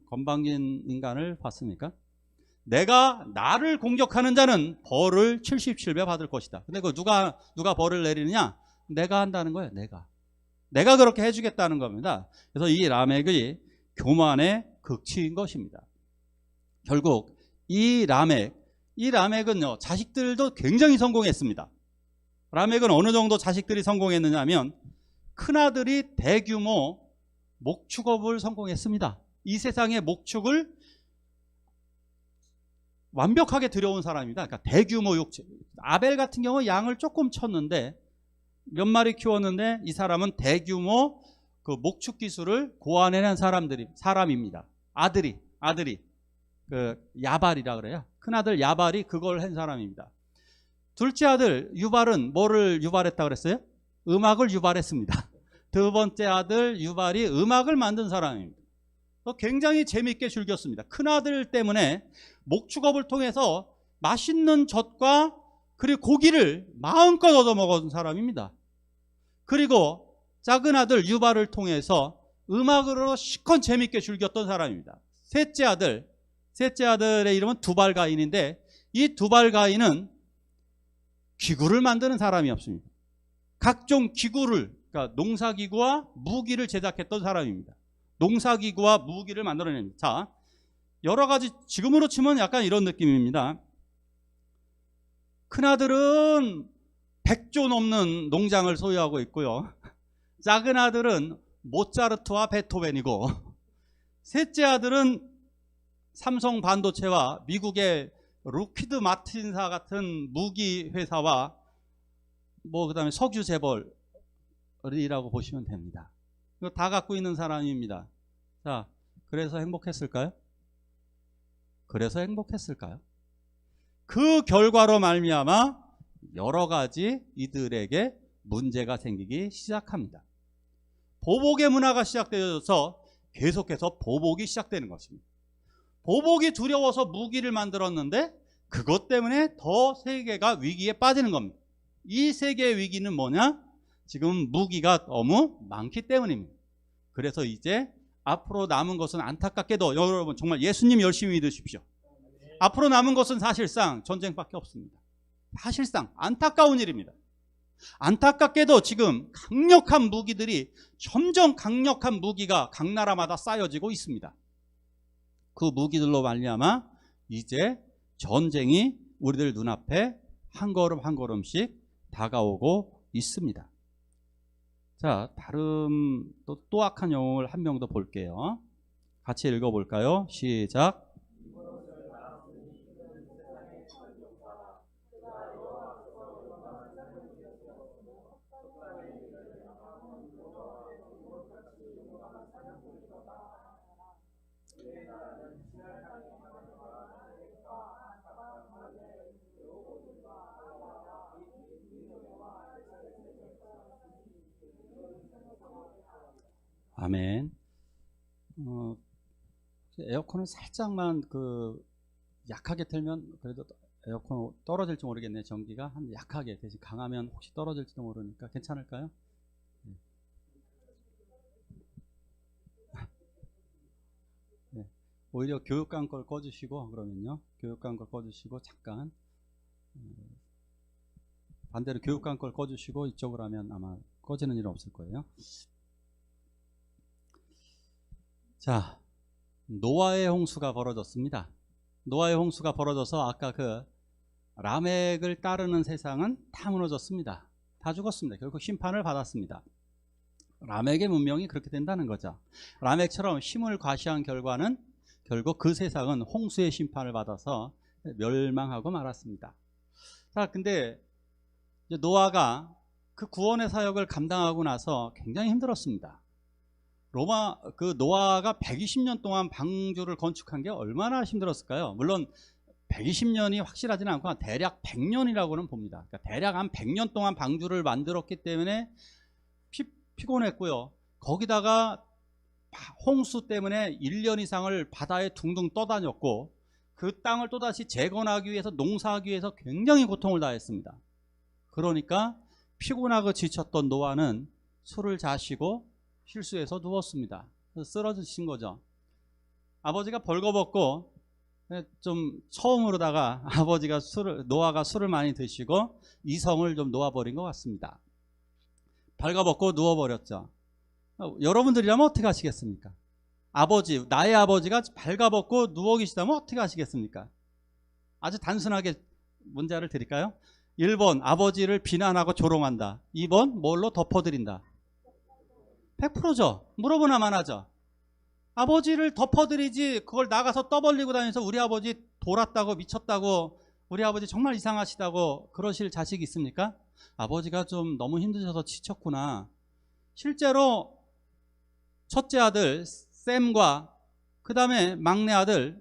건방진 인간을 봤습니까? 내가 나를 공격하는 자는 벌을 77배 받을 것이다. 근데 그 누가 벌을 내리느냐? 내가 한다는 거예요. 내가 그렇게 해주겠다는 겁니다. 그래서 이 라멕의 교만의 극치인 것입니다. 결국 이 라멕은요, 자식들도 굉장히 성공했습니다. 라멕은 어느 정도 자식들이 성공했느냐 하면 큰아들이 대규모 목축업을 성공했습니다. 이 세상의 목축을 완벽하게 들여온 사람입니다. 그러니까 대규모 육축. 아벨 같은 경우 양을 조금 쳤는데 몇 마리 키웠는데 이 사람은 대규모 그 목축 기술을 고안해낸 사람입니다. 아들이 그 야발이라 그래요. 큰아들 야발이 그걸 한 사람입니다. 둘째 아들 유발은 뭐를 유발했다 그랬어요? 음악을 유발했습니다. 두 번째 아들 유발이 음악을 만든 사람입니다. 굉장히 재미있게 즐겼습니다. 큰아들 때문에 목축업을 통해서 맛있는 젖과 그리고 고기를 마음껏 얻어먹은 사람입니다. 그리고 작은 아들 유발을 통해서 음악으로 실컷 재미있게 즐겼던 사람입니다. 셋째 아들의 이름은 두발가인인데 이 두발가인은 기구를 만드는 사람이었습니다. 각종 기구를, 그러니까 농사기구와 무기를 제작했던 사람입니다. 농사기구와 무기를 만들어냅니다. 자, 여러 가지 지금으로 치면 약간 이런 느낌입니다. 큰아들은 100조 넘는 농장을 소유하고 있고요. 작은 아들은 모차르트와 베토벤이고 셋째 아들은 삼성 반도체와 미국의 로키드 마틴사 같은 무기 회사와 그다음에 석유 재벌이라고 보시면 됩니다. 이거 다 갖고 있는 사람입니다. 자, 그래서 행복했을까요? 그 결과로 말미암아 여러 가지 이들에게 문제가 생기기 시작합니다. 보복의 문화가 시작되어서 계속해서 보복이 시작되는 것입니다. 보복이 두려워서 무기를 만들었는데 그것 때문에 더 세계가 위기에 빠지는 겁니다. 이 세계의 위기는 뭐냐? 지금 무기가 너무 많기 때문입니다. 그래서 이제 앞으로 남은 것은 안타깝게도 여러분 정말 예수님 열심히 믿으십시오. 앞으로 남은 것은 사실상 전쟁밖에 없습니다. 사실상 안타까운 일입니다. 안타깝게도 지금 강력한 무기들이 점점 강력한 무기가 각 나라마다 쌓여지고 있습니다. 그 무기들로 말미암아 이제 전쟁이 우리들 눈앞에 한 걸음 한 걸음씩 다가오고 있습니다. 자, 다른 또 악한 영웅을 한 명 더 볼게요. 같이 읽어볼까요? 시작. 아멘. 에어컨을 살짝만 약하게 틀면 그래도 에어컨 떨어질지 모르겠네. 전기가 한 약하게, 대신 강하면 혹시 떨어질지도 모르니까 괜찮을까요? 네. 오히려 교육관 걸 꺼주시고, 그러면요, 교육관 걸 꺼주시고 잠깐 반대로 교육관 걸 꺼주시고 이쪽으로 하면 아마 꺼지는 일 없을 거예요. 자, 노아의 홍수가 벌어졌습니다. 노아의 홍수가 벌어져서 아까 그 라멕을 따르는 세상은 다 무너졌습니다. 다 죽었습니다. 결국 심판을 받았습니다. 라멕의 문명이 그렇게 된다는 거죠. 라멕처럼 힘을 과시한 결과는 결국 그 세상은 홍수의 심판을 받아서 멸망하고 말았습니다. 자, 근데 이제 노아가 그 구원의 사역을 감당하고 나서 굉장히 힘들었습니다. 노아가 120년 동안 방주를 건축한 게 얼마나 힘들었을까요? 물론 120년이 확실하지는 않고 대략 100년이라고는 봅니다. 그러니까 대략 한 100년 동안 방주를 만들었기 때문에 피곤했고요. 거기다가 홍수 때문에 1년 이상을 바다에 둥둥 떠다녔고 그 땅을 또다시 재건하기 위해서 농사하기 위해서 굉장히 고통을 다했습니다. 그러니까 피곤하고 지쳤던 노아는 술을 자시고 실수해서 누웠습니다. 그래서 쓰러지신 거죠. 아버지가 벌거벗고 좀 처음으로다가 아버지가 노아가 술을 많이 드시고 이성을 좀 놓아버린 것 같습니다. 벌거벗고 누워버렸죠. 여러분들이라면 어떻게 하시겠습니까? 나의 아버지가 벌거벗고 누워 계시다면 어떻게 하시겠습니까? 아주 단순하게 문제를 드릴까요? 1번 아버지를 비난하고 조롱한다. 2번 뭘로 덮어드린다. 100%죠. 물어보나만 하죠. 아버지를 덮어드리지 그걸 나가서 떠벌리고 다니면서 우리 아버지 돌았다고 미쳤다고 우리 아버지 정말 이상하시다고 그러실 자식이 있습니까? 아버지가 좀 너무 힘드셔서 지쳤구나. 실제로 첫째 아들 샘과 그 다음에 막내 아들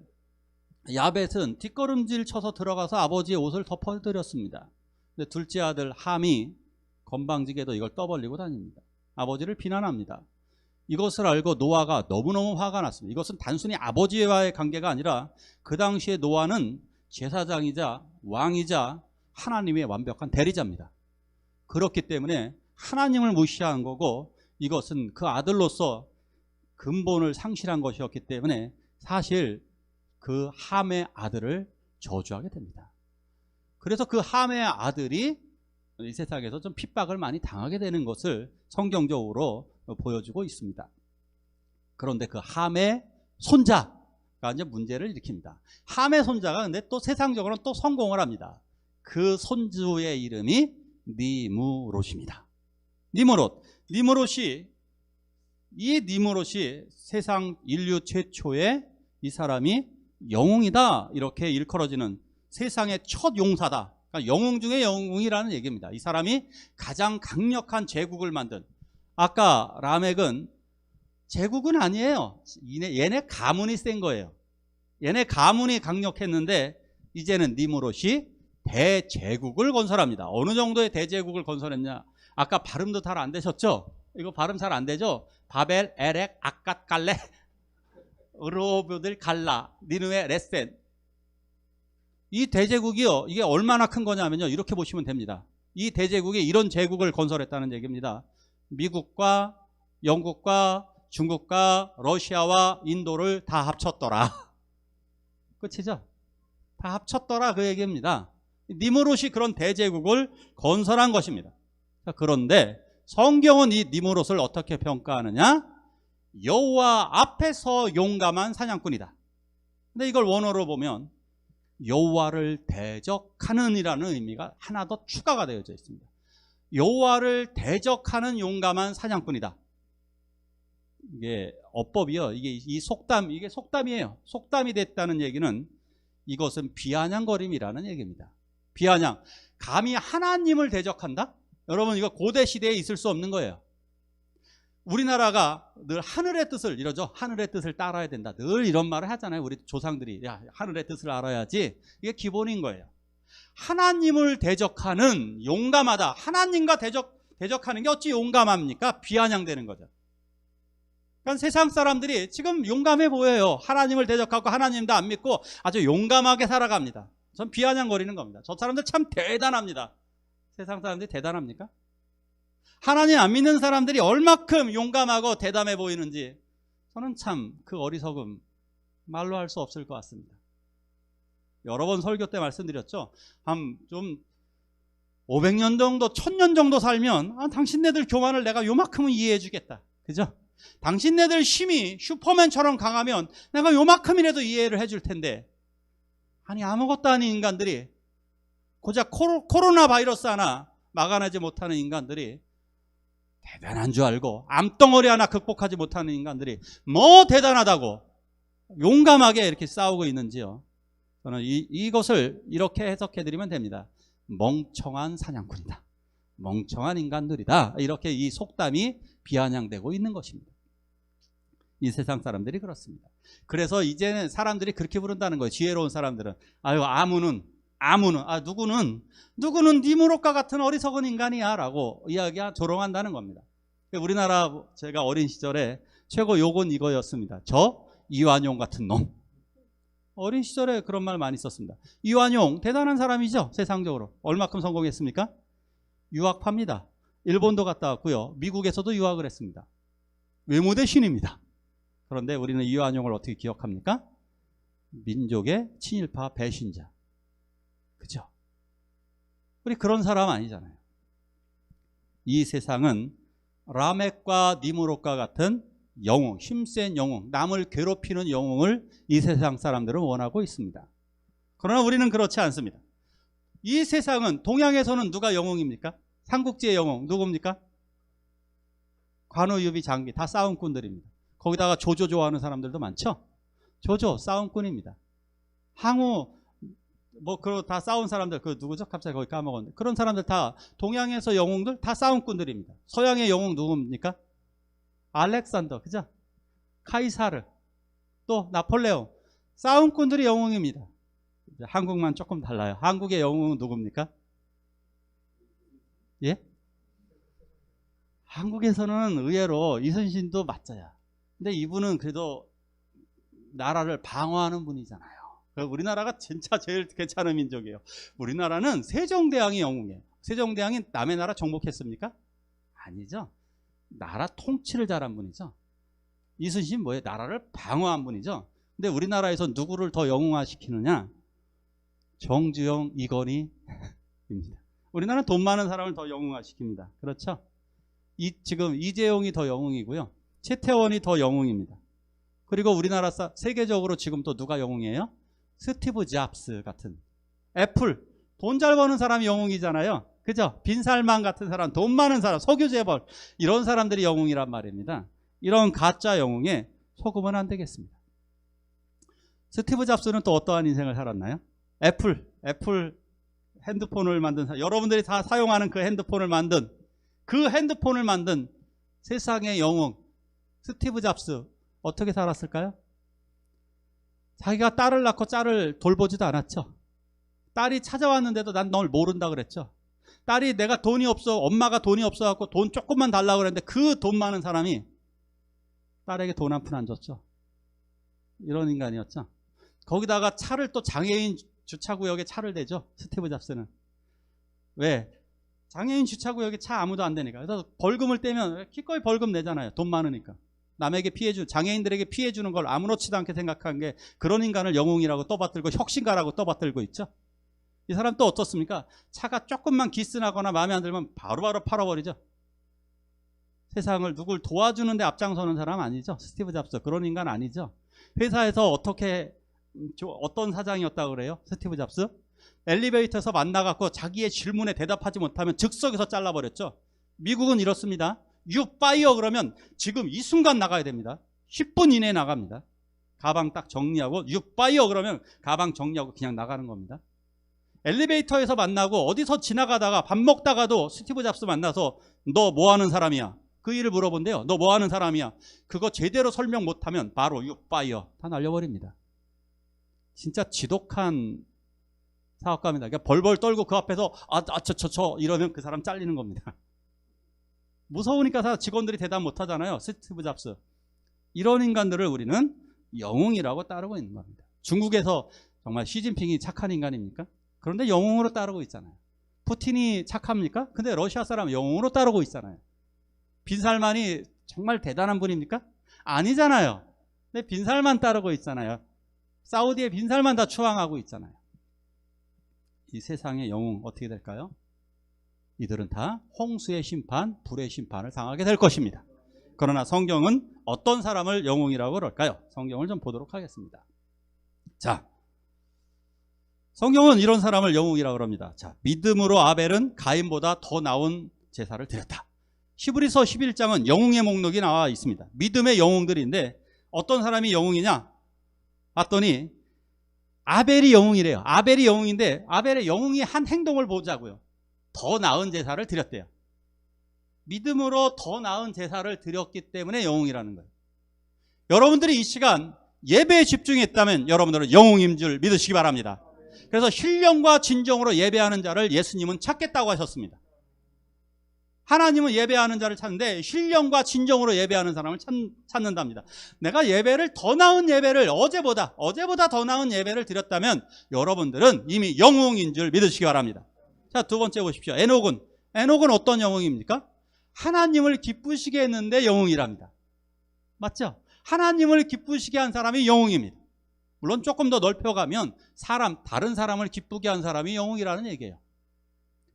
야벳은 뒷걸음질 쳐서 들어가서 아버지의 옷을 덮어드렸습니다. 근데 둘째 아들 함이 건방지게도 이걸 떠벌리고 다닙니다. 아버지를 비난합니다. 이것을 알고 노아가 너무너무 화가 났습니다. 이것은 단순히 아버지와의 관계가 아니라 그 당시에 노아는 제사장이자 왕이자 하나님의 완벽한 대리자입니다. 그렇기 때문에 하나님을 무시한 거고 이것은 그 아들로서 근본을 상실한 것이었기 때문에 사실 그 함의 아들을 저주하게 됩니다. 그래서 그 함의 아들이 이 세상에서 좀 핍박을 많이 당하게 되는 것을 성경적으로 보여주고 있습니다. 그런데 그 함의 손자가 이제 문제를 일으킵니다. 함의 손자가 근데 또 세상적으로는 또 성공을 합니다. 그 손주의 이름이 니므롯입니다. 니므롯이 세상 인류 최초의 이 사람이 영웅이다 이렇게 일컬어지는 세상의 첫 용사다. 그러니까 영웅 중에 영웅이라는 얘기입니다. 이 사람이 가장 강력한 제국을 만든, 아까 라멕은 제국은 아니에요. 얘네 가문이 센 거예요. 얘네 가문이 강력했는데 이제는 니므롯이 대제국을 건설합니다. 어느 정도의 대제국을 건설했냐? 아까 발음도 잘 안 되셨죠? 이거 발음 잘 안 되죠? 바벨, 에렉, 아갓, 갈레, 으로브들, 갈라, 니느웨, 레센. 이 대제국이요, 이게 얼마나 큰 거냐면요, 이렇게 보시면 됩니다. 이 대제국이 이런 제국을 건설했다는 얘기입니다. 미국과 영국과 중국과 러시아와 인도를 다 합쳤더라. 끝이죠? 다 합쳤더라 그 얘기입니다. 니므롯이 그런 대제국을 건설한 것입니다. 그런데 성경은 이 니므롯을 어떻게 평가하느냐? 여호와 앞에서 용감한 사냥꾼이다. 근데 이걸 원어로 보면 여호와를 대적하는 이라는 의미가 하나 더 추가가 되어져 있습니다. 여호와를 대적하는 용감한 사냥꾼이다. 이게 어법이요. 이게 속담이에요. 속담이 됐다는 얘기는 이것은 비아냥거림이라는 얘기입니다. 비아냥. 감히 하나님을 대적한다? 여러분 이거 고대 시대에 있을 수 없는 거예요. 우리나라가 늘 하늘의 뜻을 이러죠. 하늘의 뜻을 따라야 된다. 늘 이런 말을 하잖아요. 우리 조상들이. 야, 하늘의 뜻을 알아야지. 이게 기본인 거예요. 하나님을 대적하는 용감하다. 하나님과 대적하는 게 어찌 용감합니까? 비아냥되는 거죠. 그러니까 세상 사람들이 지금 용감해 보여요. 하나님을 대적하고 하나님도 안 믿고 아주 용감하게 살아갑니다. 전 비아냥거리는 겁니다. 저 사람들 참 대단합니다. 세상 사람들이 대단합니까? 하나님 안 믿는 사람들이 얼마큼 용감하고 대담해 보이는지 저는 참 그 어리석음 말로 할 수 없을 것 같습니다. 여러 번 설교 때 말씀드렸죠. 한 좀 500년 정도 1000년 정도 살면 당신네들 교만을 내가 요만큼은 이해해 주겠다. 그죠? 당신네들 힘이 슈퍼맨처럼 강하면 내가 요만큼이라도 이해를 해줄 텐데, 아니 아무것도 아닌 인간들이, 고작 코로나 바이러스 하나 막아내지 못하는 인간들이 대단한 줄 알고, 암덩어리 하나 극복하지 못하는 인간들이 뭐 대단하다고 용감하게 이렇게 싸우고 있는지요. 저는 이것을 이렇게 해석해드리면 됩니다. 멍청한 사냥꾼이다. 멍청한 인간들이다. 이렇게 이 속담이 비아냥되고 있는 것입니다. 이 세상 사람들이 그렇습니다. 그래서 이제는 사람들이 그렇게 부른다는 거예요. 지혜로운 사람들은. 아유, 아무는, 누구는 니므롯과 같은 어리석은 인간이야 라고 조롱한다는 겁니다. 우리나라 제가 어린 시절에 최고 욕은 이거였습니다. 저 이완용 같은 놈. 어린 시절에 그런 말 많이 썼습니다. 이완용 대단한 사람이죠. 세상적으로. 얼마큼 성공했습니까? 유학파입니다. 일본도 갔다 왔고요. 미국에서도 유학을 했습니다. 외모대 신입니다. 그런데 우리는 이완용을 어떻게 기억합니까? 민족의 친일파 배신자. 그죠? 우리 그런 사람 아니잖아요. 이 세상은 라멕과 니무롯과 같은 영웅, 힘센 영웅, 남을 괴롭히는 영웅을 이 세상 사람들은 원하고 있습니다. 그러나 우리는 그렇지 않습니다. 이 세상은, 동양에서는 누가 영웅입니까? 삼국지의 영웅 누굽니까? 관우, 유비, 장비 다 싸움꾼들입니다. 거기다가 조조 좋아하는 사람들도 많죠? 조조 싸움꾼입니다. 항우 뭐 그런 다 싸운 사람들, 그 누구죠? 갑자기 거기 까먹었는데, 그런 사람들 다 동양에서 영웅들 다 싸움꾼들입니다. 서양의 영웅 누굽니까? 알렉산더, 그죠? 카이사르, 또 나폴레옹, 싸움꾼들이 영웅입니다. 한국만 조금 달라요. 한국의 영웅은 누굽니까? 예? 한국에서는 의외로 이순신도 맞아요. 근데 이분은 그래도 나라를 방어하는 분이잖아요. 우리나라가 진짜 제일 괜찮은 민족이에요. 우리나라는 세종대왕이 영웅이에요. 세종대왕이 남의 나라 정복했습니까? 아니죠. 나라 통치를 잘한 분이죠. 이순신 뭐예요? 나라를 방어한 분이죠. 근데 우리나라에서 누구를 더 영웅화시키느냐? 정주영, 이건희입니다. 우리나라는 돈 많은 사람을 더 영웅화시킵니다. 그렇죠? 지금 이재용이 더 영웅이고요. 최태원이 더 영웅입니다. 그리고 우리나라 세계적으로 지금 또 누가 영웅이에요? 스티브 잡스 같은, 애플, 돈 잘 버는 사람이 영웅이잖아요. 그죠? 빈살만 같은 사람, 돈 많은 사람, 석유재벌, 이런 사람들이 영웅이란 말입니다. 이런 가짜 영웅에 속으면 안 되겠습니다. 스티브 잡스는 또 어떠한 인생을 살았나요? 애플 핸드폰을 만든, 여러분들이 다 사용하는 그 핸드폰을 만든 세상의 영웅 스티브 잡스 어떻게 살았을까요? 자기가 딸을 낳고 딸을 돌보지도 않았죠. 딸이 찾아왔는데도 난 널 모른다 그랬죠. 딸이 내가 돈이 없어, 엄마가 돈이 없어갖고 돈 조금만 달라고 그랬는데 그 돈 많은 사람이 딸에게 돈 한 푼 안 줬죠. 이런 인간이었죠. 거기다가 차를 또 장애인 주차구역에 차를 대죠. 스티브 잡스는. 왜? 장애인 주차구역에 차 아무도 안 되니까. 그래서 벌금을 떼면 기꺼이 벌금 내잖아요. 돈 많으니까. 남에게 장애인들에게 피해 주는 걸 아무렇지도 않게 생각한 게 그런 인간을 영웅이라고 떠받들고 혁신가라고 떠받들고 있죠. 이 사람 또 어떻습니까? 차가 조금만 기스나거나 마음에 안 들면 바로바로 팔아버리죠. 세상을 누굴 도와주는데 앞장서는 사람 아니죠. 스티브 잡스 그런 인간 아니죠. 회사에서 어떤 사장이었다고 그래요? 스티브 잡스? 엘리베이터에서 만나갖고 자기의 질문에 대답하지 못하면 즉석에서 잘라버렸죠. 미국은 이렇습니다. You fire 그러면 지금 이 순간 나가야 됩니다. 10분 이내에 나갑니다. 가방 딱 정리하고 You fire 그러면 가방 정리하고 그냥 나가는 겁니다. 엘리베이터에서 만나고 어디서 지나가다가 밥 먹다가도 스티브 잡스 만나서 너 뭐 하는 사람이야? 그 일을 물어본대요. 너 뭐 하는 사람이야? 그거 제대로 설명 못하면 바로 You fire 다 날려버립니다. 진짜 지독한 사업가입니다. 그러니까 벌벌 떨고 그 앞에서 저 이러면 그 사람 잘리는 겁니다. 무서우니까 직원들이 대답 못하잖아요. 스티브 잡스. 이런 인간들을 우리는 영웅이라고 따르고 있는 겁니다. 중국에서 정말 시진핑이 착한 인간입니까? 그런데 영웅으로 따르고 있잖아요. 푸틴이 착합니까? 근데 러시아 사람 영웅으로 따르고 있잖아요. 빈살만이 정말 대단한 분입니까? 아니잖아요. 근데 빈살만 따르고 있잖아요. 사우디의 빈살만 다 추앙하고 있잖아요. 이 세상의 영웅 어떻게 될까요? 이들은 다 홍수의 심판, 불의 심판을 당하게 될 것입니다. 그러나 성경은 어떤 사람을 영웅이라고 그럴까요? 성경을 좀 보도록 하겠습니다. 자, 성경은 이런 사람을 영웅이라고 그럽니다. 자, 믿음으로 아벨은 가인보다 더 나은 제사를 드렸다. 히브리서 11장은 영웅의 목록이 나와 있습니다. 믿음의 영웅들인데 어떤 사람이 영웅이냐? 봤더니 아벨이 영웅이래요. 아벨이 영웅인데 아벨의 영웅이 한 행동을 보자고요. 더 나은 제사를 드렸대요. 믿음으로 더 나은 제사를 드렸기 때문에 영웅이라는 거예요. 여러분들이 이 시간 예배에 집중했다면 여러분들은 영웅인 줄 믿으시기 바랍니다. 그래서 신령과 진정으로 예배하는 자를 예수님은 찾겠다고 하셨습니다. 하나님은 예배하는 자를 찾는데 신령과 진정으로 예배하는 사람을 찾는답니다. 내가 예배를 더 나은 예배를 어제보다 더 나은 예배를 드렸다면 여러분들은 이미 영웅인 줄 믿으시기 바랍니다. 자, 두 번째 보십시오. 에녹은 어떤 영웅입니까? 하나님을 기쁘시게 했는데 영웅이랍니다. 맞죠? 하나님을 기쁘시게 한 사람이 영웅입니다. 물론 조금 더 넓혀가면 다른 사람을 기쁘게 한 사람이 영웅이라는 얘기예요.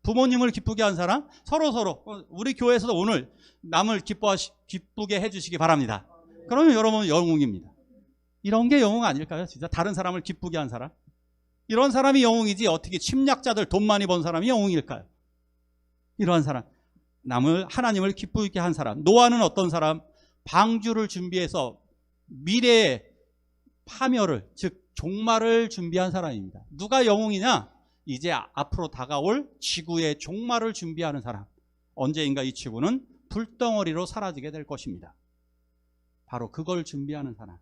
부모님을 기쁘게 한 사람, 서로 우리 교회에서도 오늘 남을 기쁘게 해주시기 바랍니다. 그러면 여러분은 영웅입니다. 이런 게 영웅 아닐까요? 진짜 다른 사람을 기쁘게 한 사람, 이런 사람이 영웅이지 어떻게 침략자들 돈 많이 번 사람이 영웅일까요? 이러한 사람, 하나님을 기쁘게 한 사람. 노아는 어떤 사람? 방주를 준비해서 미래의 파멸을, 즉 종말을 준비한 사람입니다. 누가 영웅이냐? 이제 앞으로 다가올 지구의 종말을 준비하는 사람. 언제인가 이 지구는 불덩어리로 사라지게 될 것입니다. 바로 그걸 준비하는 사람,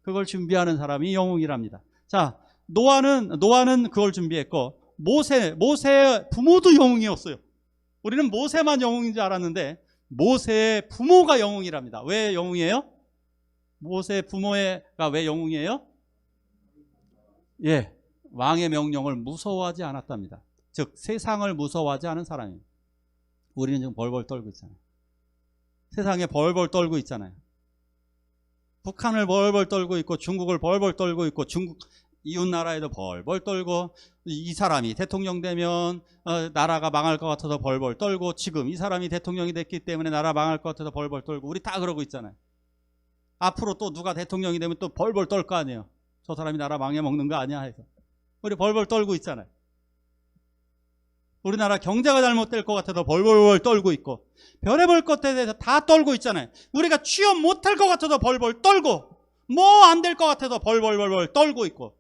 그걸 준비하는 사람이 영웅이랍니다. 자, 노아는 그걸 준비했고, 모세의 부모도 영웅이었어요. 우리는 모세만 영웅인 줄 알았는데 모세의 부모가 영웅이랍니다. 왜 영웅이에요? 모세 부모가 왜 영웅이에요? 예, 왕의 명령을 무서워하지 않았답니다. 즉 세상을 무서워하지 않은 사람입니다. 우리는 지금 벌벌 떨고 있잖아요. 세상에 벌벌 떨고 있잖아요. 북한을 벌벌 떨고 있고, 중국을 벌벌 떨고 있고, 중국 이웃 나라에도 벌벌 떨고, 이 사람이 대통령 되면 나라가 망할 것 같아서 벌벌 떨고, 지금 이 사람이 대통령이 됐기 때문에 나라 망할 것 같아서 벌벌 떨고, 우리 다 그러고 있잖아요. 앞으로 또 누가 대통령이 되면 또 벌벌 떨 거 아니에요. 저 사람이 나라 망해먹는 거 아니야 해서 우리 벌벌 떨고 있잖아요. 우리나라 경제가 잘못될 것 같아서 벌벌 떨고 있고, 별의별 것에 대해서 다 떨고 있잖아요. 우리가 취업 못할 것 같아서 벌벌 떨고, 뭐 안 될 것 같아서 벌벌 떨고 있고,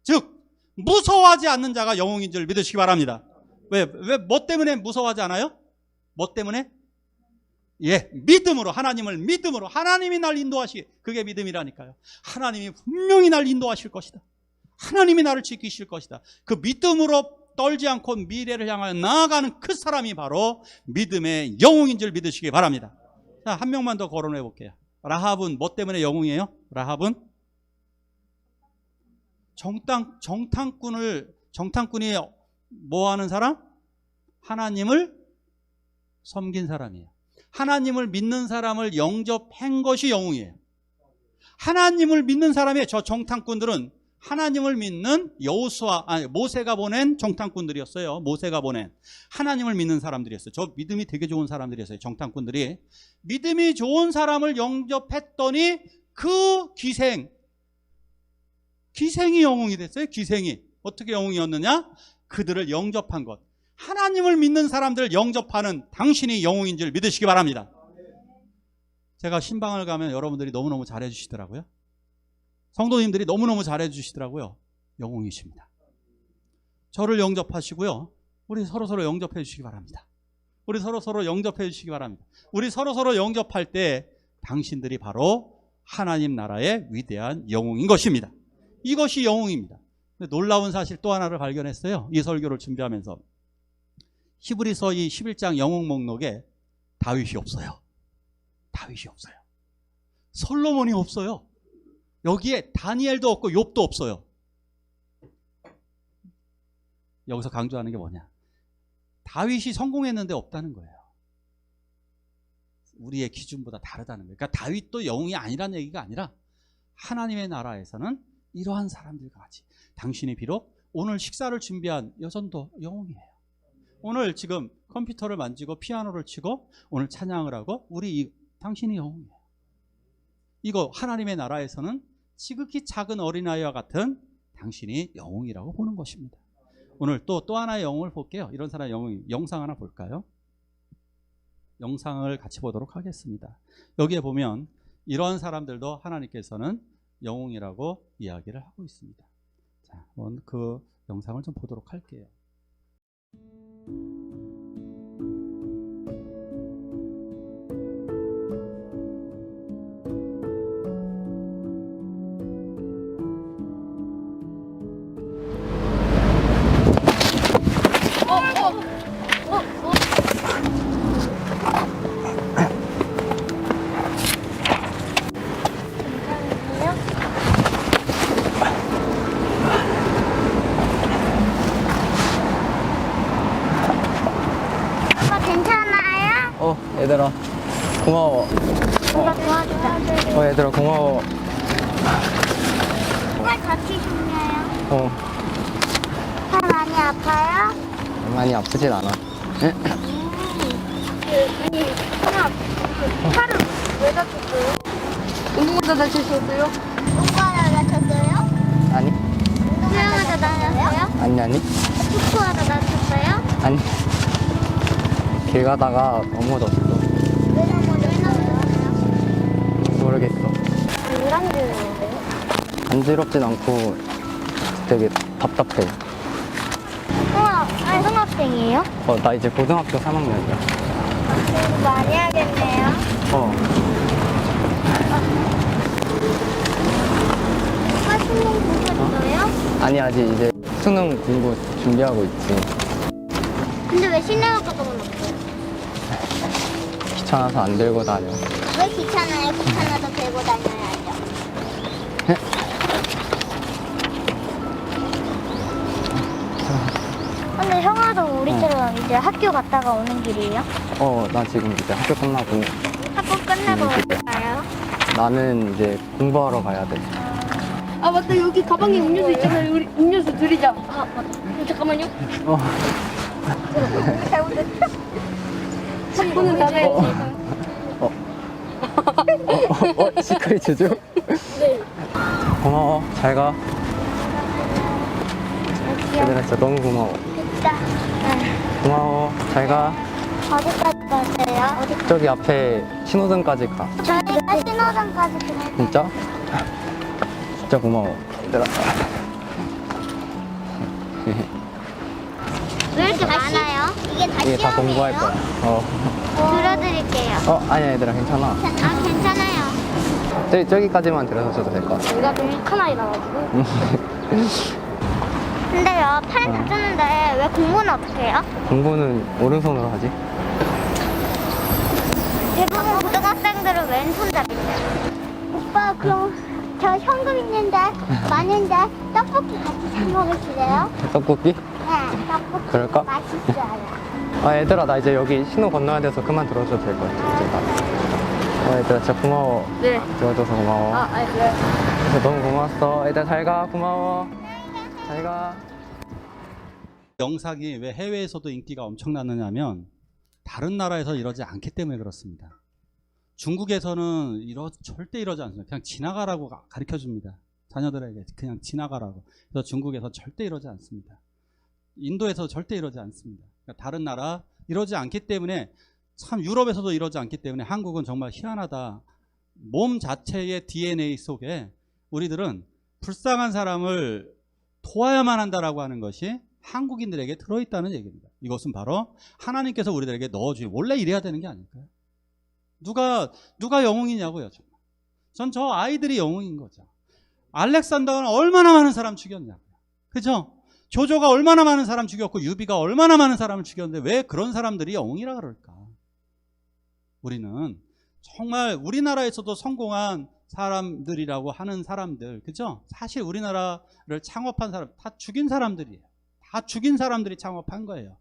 즉 무서워하지 않는 자가 영웅인 줄 믿으시기 바랍니다. 왜 뭐 때문에 무서워하지 않아요? 뭐 때문에? 예, 믿음으로, 하나님을 믿음으로, 하나님이 날 그게 믿음이라니까요. 하나님이 분명히 날 인도하실 것이다. 하나님이 나를 지키실 것이다. 그 믿음으로 떨지 않고 미래를 향하여 나아가는 그 사람이 바로 믿음의 영웅인 줄 믿으시기 바랍니다. 자, 한 명만 더 거론해 볼게요. 라합은 뭐 때문에 영웅이에요? 라합은 정탐꾼이 뭐 하는 사람? 하나님을 섬긴 사람이에요. 하나님을 믿는 사람을 영접한 것이 영웅이에요. 하나님을 믿는 사람의 저 정탐꾼들은 하나님을 믿는 모세가 보낸 정탐꾼들이었어요. 모세가 보낸 하나님을 믿는 사람들이었어요. 저 믿음이 되게 좋은 사람들이었어요. 정탐꾼들이 믿음이 좋은 사람을 영접했더니 그 기생이 영웅이 됐어요. 기생이 어떻게 영웅이었느냐? 그들을 영접한 것. 하나님을 믿는 사람들을 영접하는 당신이 영웅인 줄 믿으시기 바랍니다. 제가 신방을 가면 여러분들이 너무너무 잘해 주시더라고요. 성도님들이 너무너무 잘해 주시더라고요. 영웅이십니다. 저를 영접하시고요, 우리 서로서로 영접해 주시기 바랍니다. 우리 서로서로 영접해 주시기 바랍니다. 우리 서로서로 영접할 때 당신들이 바로 하나님 나라의 위대한 영웅인 것입니다. 이것이 영웅입니다. 놀라운 사실 또 하나를 발견했어요. 이 설교를 준비하면서. 히브리서 이 11장 영웅 목록에 다윗이 없어요. 다윗이 없어요. 솔로몬이 없어요. 여기에 다니엘도 없고 욥도 없어요. 여기서 강조하는 게 뭐냐? 다윗이 성공했는데 없다는 거예요. 우리의 기준보다 다르다는 거예요. 그러니까 다윗도 영웅이 아니라는 얘기가 아니라 하나님의 나라에서는 이러한 사람들과 같이 당신이 비록 오늘 식사를 준비한 여전도 영웅이에요. 오늘 지금 컴퓨터를 만지고 피아노를 치고 오늘 찬양을 하고 당신이 영웅이에요. 이거 하나님의 나라에서는 지극히 작은 어린아이와 같은 당신이 영웅이라고 보는 것입니다. 오늘 또 하나의 영웅을 볼게요. 이런 사람의 영상 하나 볼까요? 영상을 같이 보도록 하겠습니다. 여기에 보면 이러한 사람들도 하나님께서는 영웅이라고 이야기를 하고 있습니다. 자, 한번 그 영상을 좀 보도록 할게요. 아빠 괜찮아요? 얘들아 고마워. 누가 도와주자. 얘들아 고마워. 정말 다치셨나요? 어, 팔 많이 아파요? 많이 아프진 않아. 아니, 팔을 왜 다쳤어요? 운동하다 다치셨어요? 운동하다 다쳤어요? 아니, 수영하다 다쳤어요? 아니. 축구하다 다쳤어요? 아니. 길 가다가 넘어졌어. 왜 넘어졌어요? 모르겠어. 안 간지러운데요? 간지럽진 않고 되게 답답해. 초등학생이에요? 나 이제 고등학교 3학년이야. 공부 많이 하겠네요. 오빠 수능 보셨어요? 아니, 아직 이제 수능 공부 준비하고 있지. 근데 왜 신뢰할 것도 없어요? 귀찮아서 안 들고 다녀. 왜 귀찮아요? 귀찮아서 들고 다녀야죠. 근데 형아도 우리처럼 이제 학교 갔다가 오는 길이에요? 나 지금 이제 학교 끝나고. 학교 끝나고 그래. 가요? 나는 이제 공부하러 가야 돼. 아 맞다, 여기 가방에 음료수 있잖아요. 우리 음료수 드리자. 아 맞다. 잠깐만요. 잘못했어. 문은 닫아야지. 시크릿 주죠? 네. 고마워. 잘 가. 얘들아 진짜 너무 고마워. 진짜. 고마워. 잘 가. 어디까지 가세요? 어디? 저기 앞에 신호등까지 가. 저희가 신호등까지 그냥. 진짜? 진짜 고마워. 얘들아. 왜 이렇게 많아요? 이게 다 이게 다 시험이에요? 공부할 거야. 들어드릴게요. 아니야 얘들아 괜찮아. 아 괜찮아요. 저기까지만 들어서도 될 것 같아. 우리가 좀 큰 아이 나가지고. 근데요 팔 다쳤는데 왜 공부는 어떻게 해요? 공부는 오른손으로 하지. 대부분 고등학생들은 왼손잡이세요. 오빠 그럼 저 현금 있는데 많은데 떡볶이 같이 사 먹으실래요? 떡볶이? 네 떡볶이 그럴까? 맛있어요. 얘들아 나 이제 여기 신호 건너야 돼서 그만 들어줘도 될 것 같아. 이제 나. 얘들아 진짜 고마워. 네. 들어줘서 고마워. 그래. 진짜 너무 고마웠어. 얘들아 잘 가. 고마워. 잘 가. 영상이 왜 해외에서도 인기가 엄청나느냐면 다른 나라에서 이러지 않기 때문에 그렇습니다. 중국에서는 절대 이러지 않습니다. 그냥 지나가라고 가르쳐 줍니다. 자녀들에게 그냥 지나가라고. 그래서 중국에서 절대 이러지 않습니다. 인도에서 절대 이러지 않습니다. 그러니까 다른 나라 이러지 않기 때문에 참 유럽에서도 이러지 않기 때문에 한국은 정말 희한하다. 몸 자체의 DNA 속에 우리들은 불쌍한 사람을 도와야만 한다라고 하는 것이 한국인들에게 들어있다는 얘기입니다. 이것은 바로 하나님께서 우리들에게 넣어주신 원래 이래야 되는 게 아닐까요? 누가 영웅이냐고요. 전 저 아이들이 영웅인 거죠. 알렉산더가 얼마나 많은 사람 죽였냐고요. 그죠? 조조가 얼마나 많은 사람 죽였고 유비가 얼마나 많은 사람을 죽였는데 왜 그런 사람들이 영웅이라 그럴까? 우리는 정말 우리나라에서도 성공한 사람들이라고 하는 사람들, 그죠? 사실 우리나라를 창업한 사람 다 죽인 사람들이에요. 다 죽인 사람들이 창업한 거예요.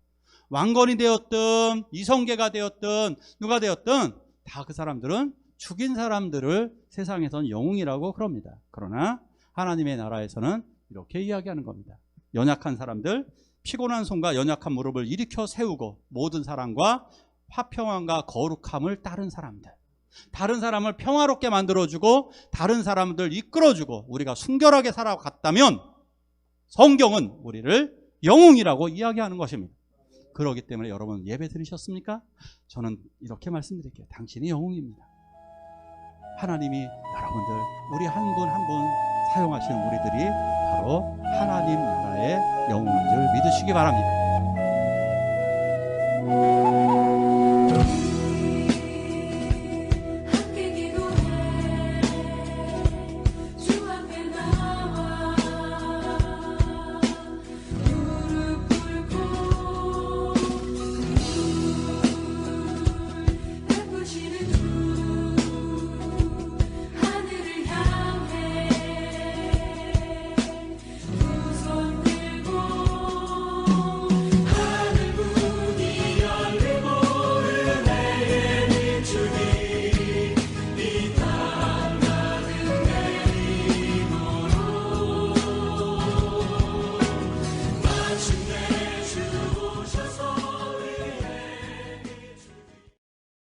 왕건이 되었든 이성계가 되었든 누가 되었든 다 그 사람들은 죽인 사람들을 세상에선 영웅이라고 그럽니다. 그러나 하나님의 나라에서는 이렇게 이야기하는 겁니다. 연약한 사람들, 피곤한 손과 연약한 무릎을 일으켜 세우고 모든 사랑과 화평함과 거룩함을 따른 사람들, 다른 사람을 평화롭게 만들어주고 다른 사람들 이끌어주고 우리가 순결하게 살아갔다면 성경은 우리를 영웅이라고 이야기하는 것입니다. 그렇기 때문에 여러분 예배 드리셨습니까? 저는 이렇게 말씀드릴게요. 당신이 영웅입니다. 하나님이 여러분들 우리 한 분 한 분 사용하시는 우리들이 바로 하나님 나라의 영웅인 줄 믿으시기 바랍니다.